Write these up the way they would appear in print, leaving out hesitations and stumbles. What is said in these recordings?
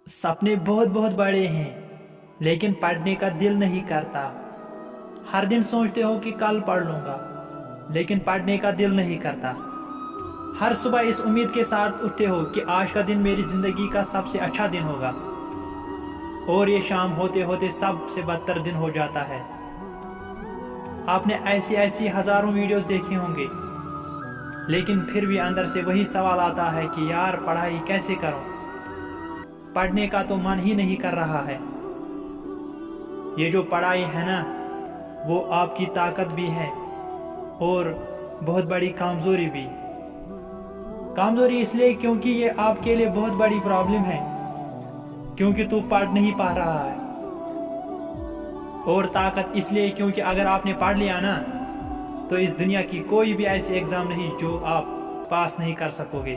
सपने बहुत बहुत बड़े हैं, लेकिन पढ़ने का दिल नहीं करता। हर दिन सोचते हो कि कल पढ़ लूँगा, लेकिन पढ़ने का दिल नहीं करता। हर सुबह इस उम्मीद के साथ उठते हो कि आज का दिन मेरी ज़िंदगी का सबसे अच्छा दिन होगा, और ये शाम होते होते सबसे बदतर दिन हो जाता है। आपने ऐसी ऐसी हज़ारों वीडियोस देखे होंगे, लेकिन फिर भी अंदर से वही सवाल आता है कि यार पढ़ाई कैसे करूं? पढ़ने का तो मन ही नहीं कर रहा है। ये जो पढ़ाई है ना, वो आपकी ताकत भी है और बहुत बड़ी कमज़ोरी भी। कमज़ोरी इसलिए क्योंकि ये आपके लिए बहुत बड़ी प्रॉब्लम है, क्योंकि तू पढ़ नहीं पा रहा है। और ताकत इसलिए क्योंकि अगर आपने पढ़ लिया ना, तो इस दुनिया की कोई भी ऐसी एग्ज़ाम नहीं जो आप पास नहीं कर सकोगे।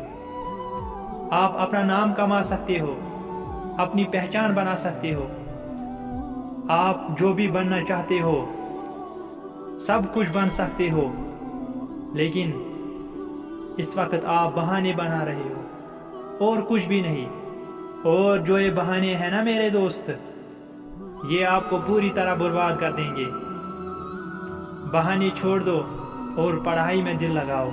आप अपना नाम कमा सकते हो, अपनी पहचान बना सकते हो, आप जो भी बनना चाहते हो सब कुछ बन सकते हो, लेकिन इस वक्त आप बहाने बना रहे हो और कुछ भी नहीं। और जो ये बहाने हैं ना मेरे दोस्त, ये आपको पूरी तरह बर्बाद कर देंगे। बहाने छोड़ दो और पढ़ाई में दिल लगाओ।